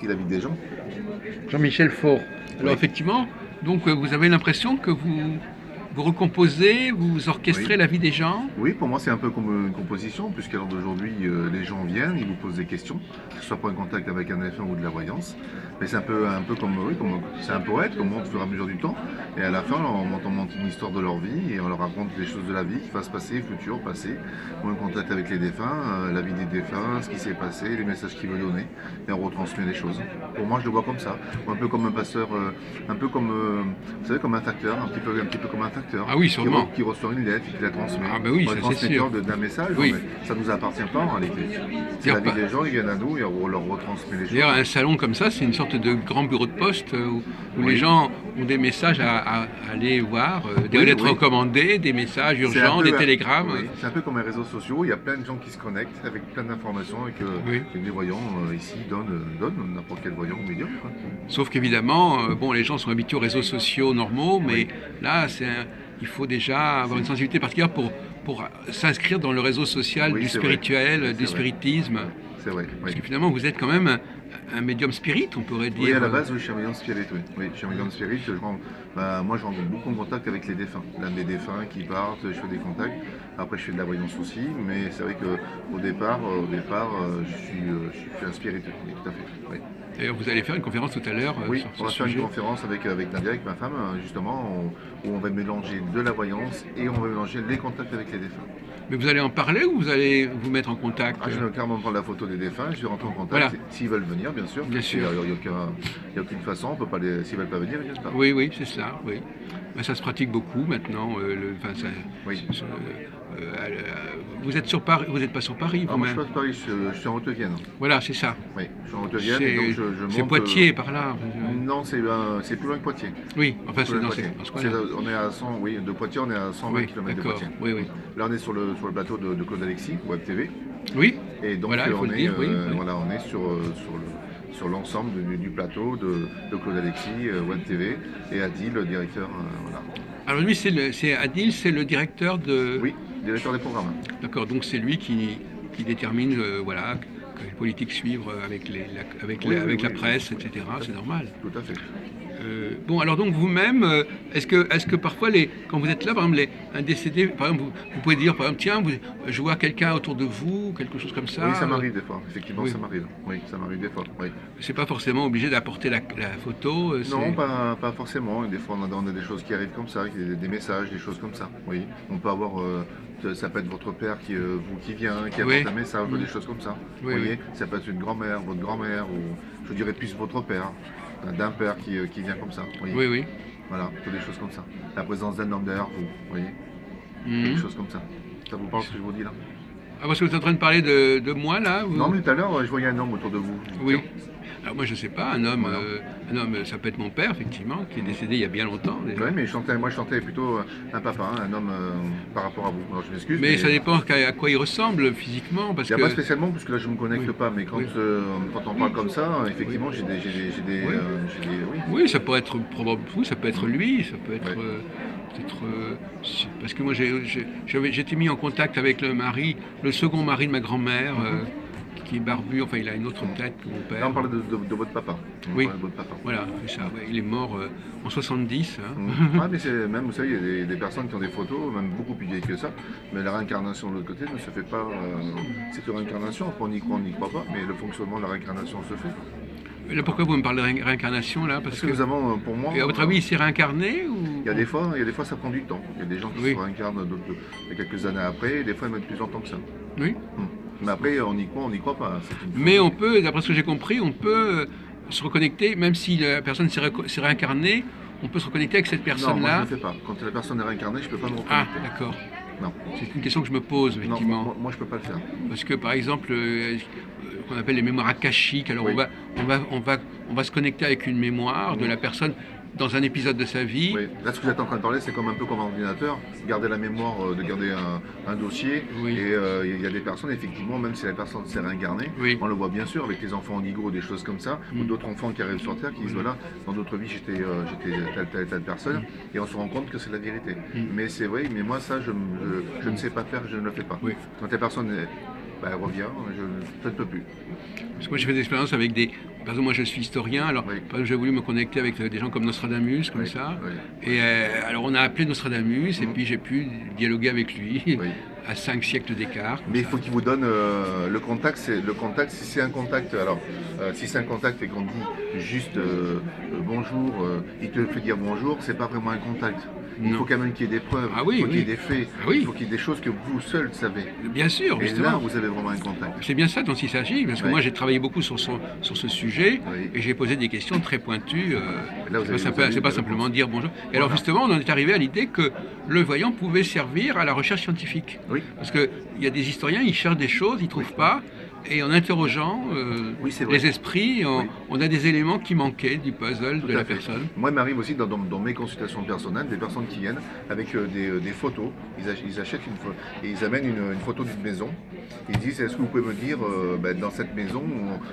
qui est la vie des gens. Jean-Michel Faure. Alors Oui, effectivement, donc vous avez l'impression que vous recomposez, vous oui. orchestrez la vie des gens. Oui, pour moi, c'est un peu comme une composition, puisqu'à l'heure d'aujourd'hui, les gens viennent, ils vous posent des questions, que ce soit pour un contact avec un défunt ou de la voyance. Mais c'est un peu comme, oui, c'est un poète qu'on monte au fur et à mesure du temps. Et à la fin, on monte une histoire de leur vie et on leur raconte des choses de la vie qui va se passer, futur, passé. On est en contact avec les défunts, la vie des défunts, ce qui s'est passé, les messages qu'ils veulent donner. Et on retransmet les choses. Pour moi, je le vois comme ça. Un peu comme un pasteur, un peu comme, vous savez, comme un facteur, un petit peu comme un facteur, Ah oui, qui, sûrement. qui reçoit une lettre et qui la transmet. Ah ben oui, On est ça c'est sûr. transmetteur d'un message, Oui. ça ne nous appartient pas en réalité. C'est la D'ailleurs, vie des gens, ils viennent à nous et on leur retransmet les choses. d'ailleurs, un salon comme ça, c'est une sorte de grand bureau de poste où les Oui, gens ont des messages à aller voir, des oui, lettres oui. recommandées, des messages C'est un urgents, des peu, télégrammes. oui, c'est un peu comme les réseaux sociaux. Il y a plein de gens qui se connectent avec plein d'informations et que Oui. les voyants ici donnent n'importe quel voyant ou médium, quoi. Sauf qu'évidemment, bon, les gens sont habitués aux réseaux sociaux normaux, mais Oui, là, il faut déjà avoir une sensibilité particulière pour s'inscrire dans le réseau social oui, du c'est vrai, spirituel, du c'est vrai, spiritisme. c'est vrai. Parce Oui. que finalement, vous êtes quand même un médium spirit, on pourrait Oui, dire. à la base, oui, je suis un médium spirit, oui. Oui, je suis un médium spirit. Moi, je rentre beaucoup en contact avec les défunts. L'un des défunts qui partent, je fais des contacts. Après, je fais de la voyance aussi, mais c'est vrai qu'au départ, je suis un spirit, oui, tout à fait. Oui. D'ailleurs, vous allez faire une conférence tout à l'heure Oui, sur on ce va faire une sujet. conférence avec Nadia, avec ma femme, justement, où on va mélanger de la voyance et on va mélanger les contacts avec les défunts. Mais vous allez en parler ou vous allez vous mettre en Ah, contact je vais carrément prendre la photo des défunts, je vais rentrer en contact, Voilà, s'ils veulent venir, bien sûr. bien Il n'y sûr. a, y a aucune façon, on peut pas s'ils veulent pas venir, ils viennent pas. Oui, oui, c'est ça, oui. Ben, ça se pratique beaucoup maintenant. Enfin, Oui. vous êtes sur Paris, vous n'êtes pas sur Paris Alors moi, je vous-même. passe Paris, je suis en Haute-Vienne. Voilà, c'est ça. Oui, je suis en Haute-Vienne et donc je C'est monte. Poitiers par là. Non, c'est plus loin que Poitiers. Oui, enfin, Plus loin que Poitiers. dans ce coin-là. On est à 100, oui, de Poitiers, on est à 120 Oui, km de d'accord. Poitiers. Oui, oui. Là, on est sur le plateau de Claude Alexis, Web TV. Oui, Et donc, voilà, il faut on le est, dire, oui, oui. voilà, on est sur l'ensemble du plateau de Claude Alexis, Web TV, et Adil, le directeur. Voilà. Alors lui, c'est Adil, c'est le directeur de. Oui, directeur des programmes. D'accord, donc c'est lui qui détermine, voilà, quelle politique suivre Oui, oui, avec la oui, oui, presse, oui, etc. tout à C'est fait. normal. Tout à fait. Bon, alors donc vous-même, est-ce que parfois, quand vous êtes là, par exemple, un décédé, par exemple, vous pouvez dire, par exemple, tiens, je vois quelqu'un autour de vous, quelque chose comme Oui, ça ça. m'arrive des fois. Effectivement, Oui, ça m'arrive. Oui, ça m'arrive des fois. Oui. c'est pas forcément obligé d'apporter la photo. Non, pas forcément. Des fois, on a des choses qui arrivent comme ça, des messages, des choses comme ça. Oui. On peut avoir. Ça peut être votre père qui vient, qui Oui, apporte un message, ou mm, des choses comme ça. oui, Vous oui. voyez, ça peut être une grand-mère, votre grand-mère, ou je dirais plus votre père, d'un père qui vient comme ça. Vous voyez. Oui, oui. Voilà, que des choses comme ça. La présence d'un homme derrière vous. Vous voyez, que des Mhm. choses comme ça. Ça vous parle ce que je vous dis là? Ah, parce que vous êtes en train de parler de moi, là Non, mais tout à l'heure, je voyais un homme autour de vous. Oui. Tiens, Alors moi, je sais pas, voilà. un homme, ça peut être mon père, effectivement, qui est décédé il y a bien longtemps, déjà. Oui, mais moi je chantais plutôt un papa, hein, un homme par rapport à vous. Alors je m'excuse, Mais mais ça dépend à quoi il ressemble physiquement, il parce n'y a pas que. spécialement, puisque là je ne me Oui, connecte pas, mais oui, quand on parle comme ça, oui, effectivement, oui. oui, Oui, ça peut être probable, oui, ça peut être mm, lui, ça peut être, ouais, peut-être, parce que moi j'étais mis en contact avec le second mari de ma grand-mère, mhm, qui est barbu, enfin il a une autre mm. tête que mon Là on père. parle de votre papa. On Oui, parle de votre papa. voilà, c'est ça. Ouais, il est mort en 70. Mm. Hein. Ah, mais c'est même, vous savez, il y a des personnes qui ont des photos, même beaucoup plus vieilles que ça, mais la réincarnation de l'autre côté ne se fait pas. C'est une réincarnation, après on n'y croit pas, mais le fonctionnement de la réincarnation se fait. Et là, pourquoi vous me parlez de réincarnation là? Parce Parce que que, nous avons, pour moi, et à votre avis, il s'est réincarné ou? il y a des fois ça prend du temps. Il y a des gens qui se Oui, réincarnent quelques années après, et des fois ils mettent plus longtemps que ça. oui. Mm. Mais après, on y croit pas, hein. C'est une Mais chose. on peut, d'après ce que j'ai compris, on peut se reconnecter, même si la personne s'est réincarnée, on peut se reconnecter avec cette Non, moi je ne le personne-là. fais pas. Quand la personne est réincarnée, je ne peux pas me Ah, reconnecter. d'accord. Non, C'est une question que je me pose, non, effectivement. moi je ne peux pas le faire. Parce que, par exemple, qu'on appelle les mémoires akashiques, alors Oui, on va se connecter avec une mémoire de mm, la personne dans un épisode de sa vie. oui. Là, ce que vous êtes en train de parler, c'est comme un peu comme un ordinateur. Garder la mémoire, de garder un dossier. Oui, Et il y a des personnes, effectivement, même si la personne s'est réincarnée, oui. on le voit bien sûr avec les enfants indigos, des choses comme ça, ou Mm, d'autres enfants qui arrivent sur Terre qui disent voilà. voilà, dans d'autres vies, j'étais telle personne. Mm, Et on se rend compte que c'est la vérité. mm, Mais c'est vrai, mais moi, ça, je ne mm. sais pas faire, je ne le fais pas. Oui. Quand la personne elle revient, je ne peux plus. Parce que moi, j'ai fait des expériences avec par exemple, moi je suis historien, alors Oui. par exemple, j'ai voulu me connecter avec des gens comme Nostradamus, comme Oui, ça. oui. Et alors on a appelé Nostradamus, et Mhm. puis j'ai pu dialoguer avec lui Oui. à 5 siècles d'écart. Comme Mais il ça. faut qu'il vous donne le contact. Le contact, si c'est un contact, alors si c'est un contact et qu'on dit juste bonjour, il te fait dire bonjour, c'est pas vraiment un contact. Il Non. faut quand même qu'il y ait des preuves, Ah il oui, faut qu'il y ait oui. des faits, Ah oui. il faut qu'il y ait des choses que vous seul savez. Bien sûr, Et là, justement. vous avez vraiment un contact. C'est bien ça dont il s'agit, parce que Ouais. moi j'ai travaillé beaucoup sur ce sujet, Oui. et j'ai posé des questions très pointues. Là, vous avez- C'est vous avez pas des simplement réponses. dire bonjour. Et Voilà. alors justement, on en est arrivé à l'idée que le voyant pouvait servir à la recherche scientifique. Oui. Parce qu'il y a des historiens, ils cherchent des choses, ils ne trouvent pas, et en interrogeant Oui, c'est vrai. les esprits, Oui. on a des éléments qui manquaient du puzzle Tout de à la fait. personne. Moi, il m'arrive aussi dans mes consultations personnelles, des personnes qui viennent avec des photos. Ils achètent une photo et ils amènent une photo d'une maison. Ils disent, est-ce que vous pouvez me dire, dans cette maison,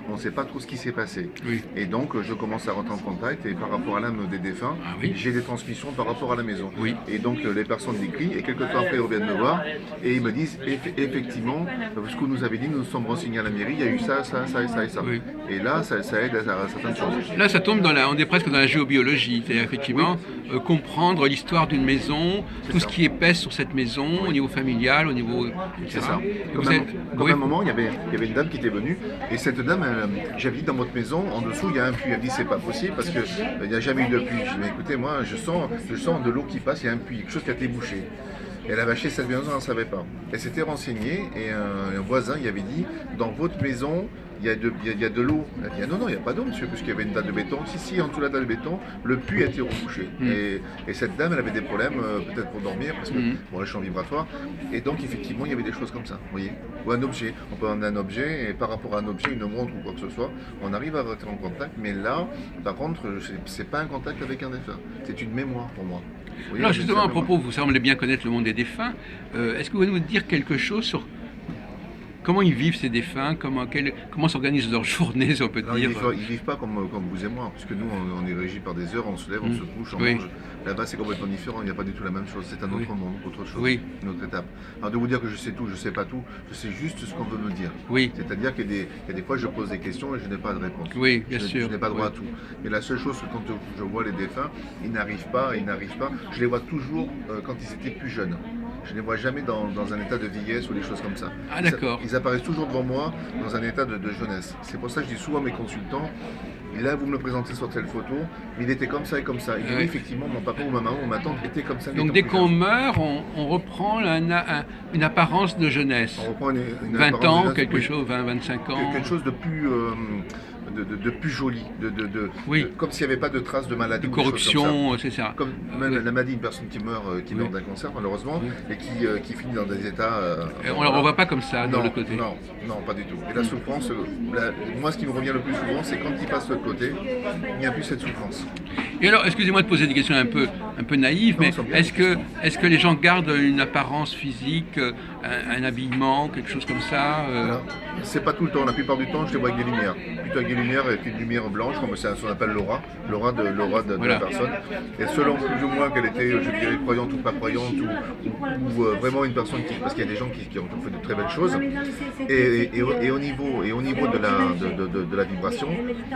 on ne sait pas trop ce qui s'est passé. Oui. Et donc, je commence à rentrer en contact et par rapport à l'âme des défunts, Ah oui. j'ai des transmissions par rapport à la maison. Oui. Et donc, les personnes décrivent et quelques temps après, ils reviennent me voir et ils me disent, effectivement, ce que vous nous avez dit, nous nous sommes renseignés à la mairie, il y a eu ça, ça, ça et ça et ça. Oui. Et là, ça aide à certaines choses. Là, ça tombe on est presque dans la géobiologie, c'est-à-dire effectivement comprendre l'histoire d'une maison, C'est tout ça. ce qui est pèse sur cette maison, au niveau familial, au niveau, etc. C'est ça. Et Comme, vous un, êtes- comme oui, un moment, il y avait une dame qui était venue, et cette dame, j'avais dit dans votre maison, en dessous, il y a un puits. Elle me dit, c'est pas possible parce qu'il n'y a jamais eu de puits. Je dis, mais écoutez, moi, je sens de l'eau qui passe, il y a un puits, quelque chose qui a été bouché. Et elle avait acheté cette maison, elle ne savait pas. Elle s'était renseignée, et un voisin, il avait dit, dans votre maison, il y a de l'eau. Elle a dit, ah non, non, il n'y a pas d'eau, monsieur, puisqu'il y avait une dalle de béton. Si, en dessous de la dalle de béton, le puits a été rebouché. Et cette dame, elle avait des problèmes, peut-être pour dormir, parce que, bon, les champs vibratoires. Et donc, effectivement, il y avait des choses comme ça, vous voyez. Ou un objet. On peut en un objet, et par rapport à un objet, une montre ou quoi que ce soit, on arrive à rentrer en contact. Mais là, par contre, c'est pas un contact avec un défunt. C'est une mémoire pour moi. Vous voyez, alors c'est justement, une à mémoire. propos, vous semblez bien connaître le monde des défunts, est-ce que vous pouvez nous dire quelque chose sur comment ils vivent ces défunts, comment s'organisent leurs journées, si on peut Non, dire ils vivent pas comme vous et moi, puisque nous, on est régis par des heures, on se lève, on se couche, on Oui. mange. Là-bas, c'est complètement différent, il n'y a pas du tout la même chose, c'est un autre Oui. monde, autre chose, Oui. une autre étape. Alors de vous dire que je sais tout, je sais pas tout, je sais juste ce qu'on veut me dire. Oui. C'est-à-dire qu'il y a des fois, je pose des questions et je n'ai pas de réponse. Oui, bien Je sûr. n'ai pas droit Oui. à tout. Mais la seule chose, que quand je vois les défunts, ils n'arrivent pas, je les vois toujours quand ils étaient plus jeunes. Je ne les vois jamais dans un état de vieillesse ou des choses comme ça. Ah, d'accord. Ils apparaissent toujours devant moi dans un état de jeunesse. C'est pour ça que je dis souvent à mes consultants, et là vous me le présentez sur telle photo, mais il était comme ça et comme ça. Et Ouais. oui, effectivement, mon papa ou ma maman ou ma tante était comme ça. Donc étant dès plus qu'on jeune. meurt, on reprend une apparence de jeunesse. On reprend une 20 apparence ans, de jeunesse, quelque oui. chose, 20, 25 ans. Quelque chose de plus, de plus joli, Oui. comme s'il n'y avait pas de traces de maladie. De ou des choses comme ça. corruption, c'est ça. Comme Oui. la maladie, une personne qui meurt d'un cancer malheureusement, Oui. et qui finit dans des états. Et on ne la revoit pas comme ça, de Non, l'autre côté. non, non, pas du tout. Et la souffrance, moi ce qui me revient le plus souvent, c'est quand il passe de l'autre côté, il n'y a plus cette souffrance. Et alors, excusez-moi de poser des questions un peu naïves, Non, mais ça me vient, est-ce que les gens gardent une apparence physique, un habillement, quelque chose comme ça Alors, c'est pas tout le temps, la plupart du temps, je les vois avec des lumières. Plutôt avec des lumières et puis une lumière blanche, comme c'est ce qu'on appelle l'aura de Voilà. la personne. Et selon plus ou moins qu'elle était, je dirais, croyante ou pas croyante, ou vraiment une personne qui. Parce qu'il y a des gens qui ont fait de très belles choses. Et au niveau de la vibration,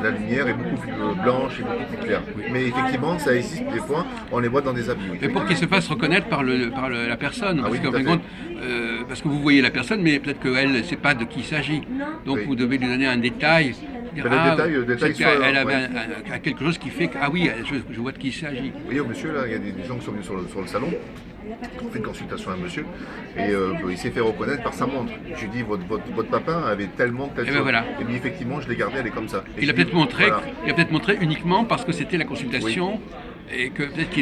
la lumière est beaucoup plus blanche et beaucoup plus claire. Mais effectivement, ça existe des fois, on les voit dans des habits. Oui. Mais pour qu'ils se fassent reconnaître par la personne. Ah Parce oui, qu'en tout à fin de fait. compte, parce que vous voyez la personne, mais peut-être qu'elle ne sait pas de qui il s'agit. Donc Oui. vous devez lui donner un détail. Dire, Ben, le détail c'est soit- qu'elle avait ouais. quelque chose qui fait que, ah oui, je vois de qui il s'agit. Vous voyez, monsieur, là, il y a des gens qui sont venus sur le salon, on fait une consultation à un monsieur, et il s'est fait reconnaître par sa montre. Je lui dis, votre papa avait telle montre, telle Et ben chose. voilà. Et bien, effectivement, je l'ai gardée, elle est comme ça. Et Il a je dis, peut-être montré, voilà. uniquement parce que c'était la consultation et que peut-être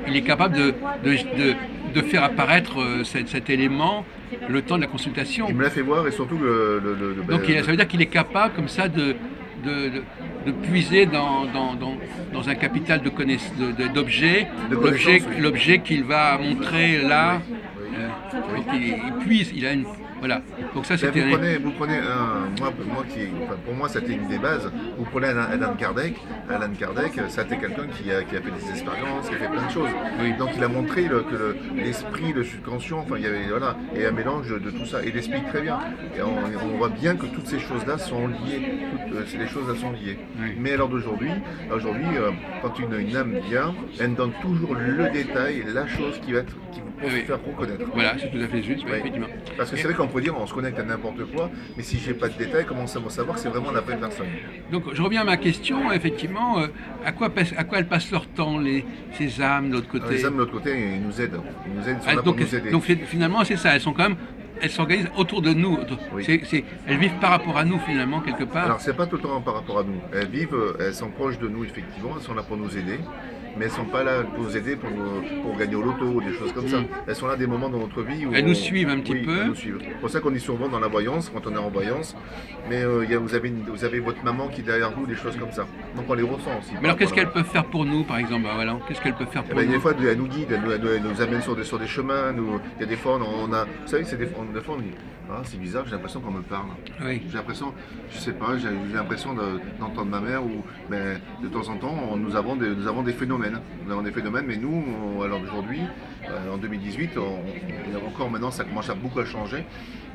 il est capable de faire apparaître cet élément le temps de la consultation. Il me l'a fait voir, et surtout Donc ça veut dire qu'il est capable comme ça de puiser dans un capital d'objets, De connaissances, oui. l'objet qu'il va montrer là. Oui. Donc il puise, il a une... Voilà. Donc ça, Ben, c'était... vous prenez pour moi, c'était une des bases. Vous prenez Alan Kardec. Alan Kardec, ça a été quelqu'un qui a fait des expériences, qui a fait plein de choses. Oui. Donc il a montré l'esprit, le subconscient, enfin il y avait voilà, et un mélange de tout ça. Et il explique très bien. Et on voit bien que toutes ces choses-là sont liées. Les choses-là sont liées. Oui. Mais alors aujourd'hui, quand une âme vient, elle donne toujours le détail, la chose qui vous peut Oui. se faire reconnaître. Voilà, c'est tout à fait juste, Oui. effectivement. Parce que c'est vrai qu'on peut dire on se connecte à n'importe quoi, mais si j'ai pas de détails, comment ça va savoir que c'est vraiment la vraie personne? Donc je reviens à ma question, effectivement, à quoi elles passent leur temps, ces âmes de l'autre côté? Les âmes de l'autre côté, ils nous aident. Ils nous aident, ils sont là donc, pour nous aider. donc finalement, c'est ça, elles sont quand même, elles s'organisent autour de nous. Oui. Elles vivent par rapport à nous, finalement, quelque part. Alors c'est pas tout le temps par rapport à nous. Elles sont proches de nous effectivement, elles sont là pour nous aider. Mais elles ne sont pas là pour nous aider pour gagner au loto ou des choses comme ça. Elles sont là des moments dans notre vie où Elles nous suivent un petit peu. Elles nous suivent. C'est pour ça qu'on dit souvent dans la voyance, quand on est en voyance, mais vous avez votre maman qui est derrière vous, des choses comme ça. Donc on les ressent aussi. Mais alors qu'est-ce qu'elles peuvent faire pour nous, par exemple? Voilà. Qu'est-ce qu'elles peuvent faire pour nous? Des fois, elles nous guident, elles nous amènent sur des chemins. Il y a des fois, on a. Vous savez, des fois, on dit ah, c'est bizarre, j'ai l'impression qu'on me parle. Oui. J'ai l'impression, je sais pas, j'ai l'impression d'entendre ma mère ou mais de temps en temps, nous avons des phénomènes. Nous avons des phénomènes, mais nous, alors aujourd'hui, en 2018, encore maintenant, ça commence à beaucoup à changer.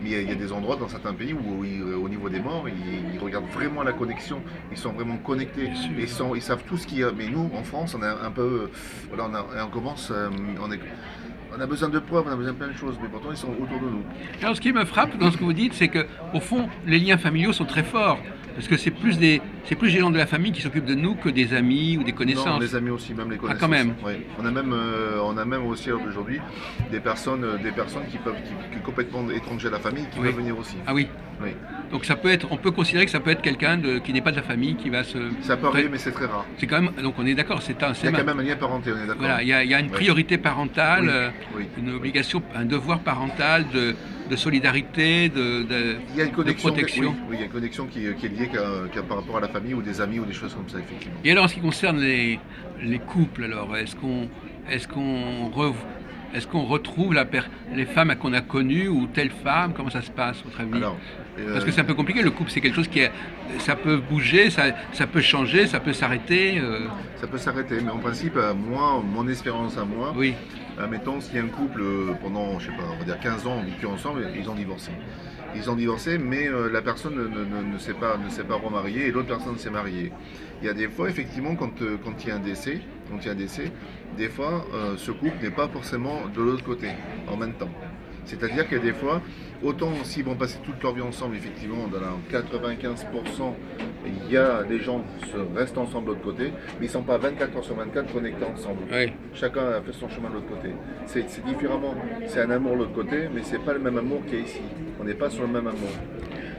Mais il y a des endroits dans certains pays où, au niveau des morts, ils regardent vraiment la connexion. Ils sont vraiment connectés. Ils savent tout ce qu'il y a. Mais nous, en France, on est un peu, voilà, on commence, on a besoin de preuves, on a besoin de plein de choses, mais pourtant ils sont autour de nous. Alors, ce qui me frappe dans ce que vous dites, c'est que au fond, les liens familiaux sont très forts. Parce que c'est plus les gens de la famille qui s'occupent de nous que des amis ou des connaissances. Non, les amis aussi, même les connaissances. Ah, quand même. Oui. On a même aussi aujourd'hui des personnes qui complètement étrangères à la famille qui peuvent venir aussi. Ah oui. Oui. Donc on peut considérer que ça peut être quelqu'un qui n'est pas de la famille qui va se. Ça peut arriver, mais c'est très rare. C'est quand même. Donc on est d'accord, il y a quand même un lien parental, on est d'accord. Voilà, il y a une priorité parentale, oui. une obligation, un devoir parental de solidarité, il y a une connexion, de protection. Oui, il y a une connexion qui est liée par rapport à la famille ou des amis ou des choses comme ça, effectivement. Et alors, en ce qui concerne les couples, alors, est-ce qu'on retrouve les femmes qu'on a connues ou telle femme? Comment ça se passe, votre avis? Parce que c'est un peu compliqué, le couple, c'est quelque chose ça peut bouger, ça peut changer, ça peut s'arrêter. Ça peut s'arrêter, mais en principe, mon expérience à moi, oui. Mettons, s'il y a un couple pendant, je sais pas, on va dire 15 ans, on vit plus ensemble, ils ont divorcé. Ils ont divorcé, mais la personne ne s'est pas remariée et l'autre personne s'est mariée. Il y a des fois, effectivement, quand il y a un décès, des fois, ce couple n'est pas forcément de l'autre côté, en même temps. C'est-à-dire que des fois, autant s'ils vont passer toute leur vie ensemble, effectivement, dans la 95%, il y a des gens qui restent ensemble de l'autre côté, mais ils ne sont pas 24 heures sur 24 connectés ensemble. Oui. Chacun a fait son chemin de l'autre côté. C'est différemment. C'est un amour de l'autre côté, mais ce n'est pas le même amour qu'il y a ici. On n'est pas sur le même amour.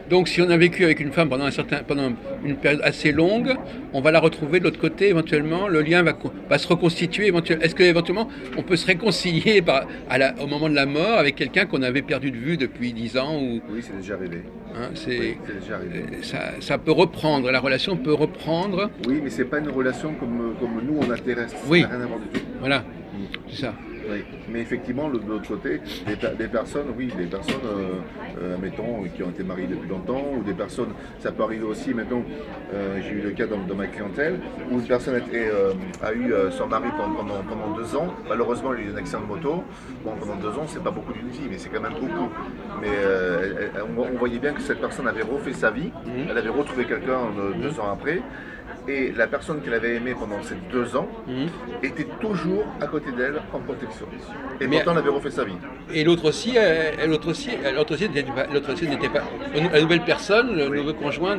Donc si on a vécu avec une femme pendant une période assez longue, on va la retrouver de l'autre côté éventuellement, le lien va se reconstituer éventuellement. Est-ce qu'éventuellement on peut se réconcilier au moment de la mort avec quelqu'un qu'on avait perdu de vue depuis 10 ans ou... Oui, c'est déjà arrivé. C'est déjà arrivé. Ça peut reprendre, la relation peut reprendre. Oui, mais c'est pas une relation comme nous on a terrestre. Oui. Ça n'a rien à voir du tout. Voilà, c'est ça. Oui. Mais effectivement, de l'autre côté, des personnes, mettons, qui ont été mariées depuis longtemps, ou des personnes, ça peut arriver aussi, mettons, j'ai eu le cas dans ma clientèle, où une personne a eu son mari pendant 2 ans, malheureusement il a eu un accident de moto, bon, pendant 2 ans c'est pas beaucoup d'une vie, mais c'est quand même beaucoup. Mais on voyait bien que cette personne avait refait sa vie, elle avait retrouvé quelqu'un 2 ans après, et la personne qu'elle avait aimée pendant ces 2 ans était toujours à côté d'elle en protection. Et pourtant, elle avait refait sa vie. Et l'autre aussi n'était pas. La nouvelle personne, le nouveau conjoint,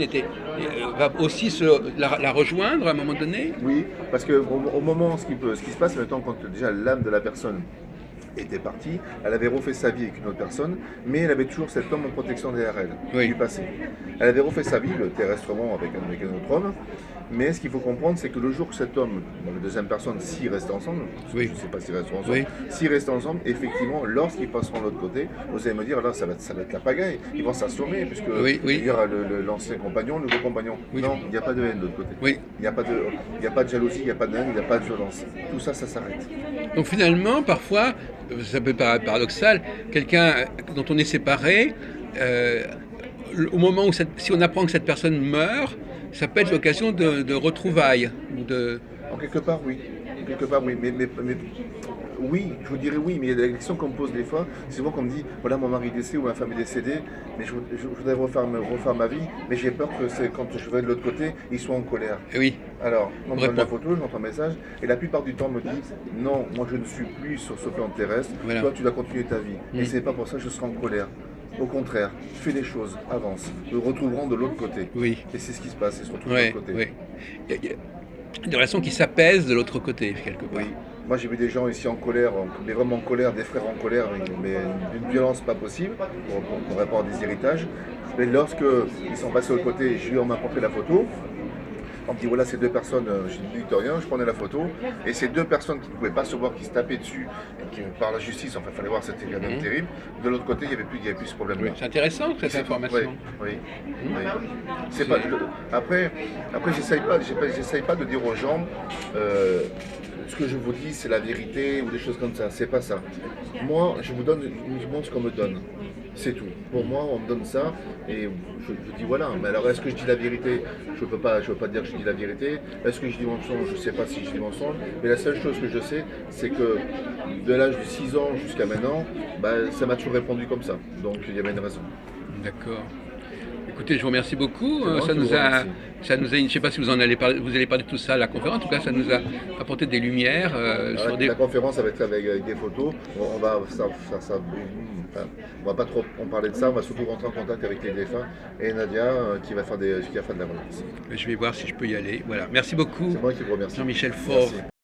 va aussi la rejoindre à un moment donné. Oui, parce qu'au moment, ce qui se passe, maintenant, quand déjà l'âme de la personne était partie, elle avait refait sa vie avec une autre personne, mais elle avait toujours cet homme en protection derrière elle, du passé. Elle avait refait sa vie, terrestrement, avec un autre homme, mais ce qu'il faut comprendre, c'est que le jour que cet homme, la deuxième personne, s'ils restent ensemble, je ne sais pas s'ils resteront ensemble, s'ils restent ensemble, effectivement, lorsqu'ils passeront de l'autre côté, vous allez me dire, là, ça va être la pagaille, ils vont s'assommer, puisque il y aura l'ancien compagnon, le nouveau compagnon. Non, il n'y a pas de haine de l'autre côté. Il n'y a pas de jalousie, il n'y a pas de haine, il n'y a pas de violence. Tout ça, ça s'arrête. Donc finalement, parfois, ça peut paraître paradoxal, quelqu'un dont on est séparé euh, au moment où si on apprend que cette personne meurt, ça peut être l'occasion de retrouvailles. En quelque part, oui. Quelque part, oui. Mais oui, je vous dirais oui, mais il y a des questions qu'on me pose des fois. C'est souvent qu'on me dit, voilà, mon mari est décédé ou ma femme est décédée, mais je voudrais refaire ma vie, mais j'ai peur que quand je vais de l'autre côté, ils soient en colère. Oui, Alors, on me donne la répond. photo, je montre un message, et la plupart du temps, on me dit, non, moi je ne suis plus sur ce plan terrestre, Voilà. toi tu dois continuer ta vie. Mm. Et c'est pas pour ça que je serai en colère. Au contraire, fais les choses, avance. Nous retrouverons de l'autre côté. Oui, Et c'est ce qui se passe, ils se retrouvent de oui, l'autre côté. oui. Il y a des relations qui s'apaisent de l'autre côté, quelque part. Oui. Moi j'ai vu des gens ici en colère, mais vraiment en colère, des frères en colère, mais d'une violence pas possible, pour rapport à des héritages. Mais lorsque ils sont passés de l'autre côté, je lui ai apporté la photo. On me dit voilà ces deux personnes, je dis rien, je prenais la photo, et ces deux personnes qui ne pouvaient pas se voir, qui se tapaient dessus, et qui par la justice, enfin il fallait voir, c'était quand même terrible. De l'autre côté, il y avait plus ce problème-là. Oui, c'est intéressant cette information. Oui, oui, oui. C'est pas, après, j'essaye pas de dire aux gens ce que je vous dis c'est la vérité ou des choses comme ça. C'est pas ça. Moi, je vous donne uniquement ce qu'on me donne. C'est tout. Pour moi, on me donne ça et je dis voilà. Mais alors, est-ce que je dis la vérité? Je peux pas dire que je dis la vérité. Est-ce que je dis mensonge? Je sais pas si je dis mensonge. Mais la seule chose que je sais, c'est que de l'âge de 6 ans jusqu'à maintenant, bah, ça m'a toujours répondu comme ça. Donc il y avait une raison. D'accord. Écoutez, je vous remercie beaucoup. C'est moi qui vous remercie. Je ne sais pas si vous allez parler de tout ça à la conférence. En tout cas, ça nous a apporté des lumières sur des. La conférence va être avec des photos. On va, enfin, on va pas trop en parler de ça. On va surtout rentrer en contact avec les défunts et Nadia qui va faire qui va faire de la relance. Je vais voir si je peux y aller. Voilà. Merci beaucoup, C'est moi qui vous remercie. Jean-Michel Faure. Merci.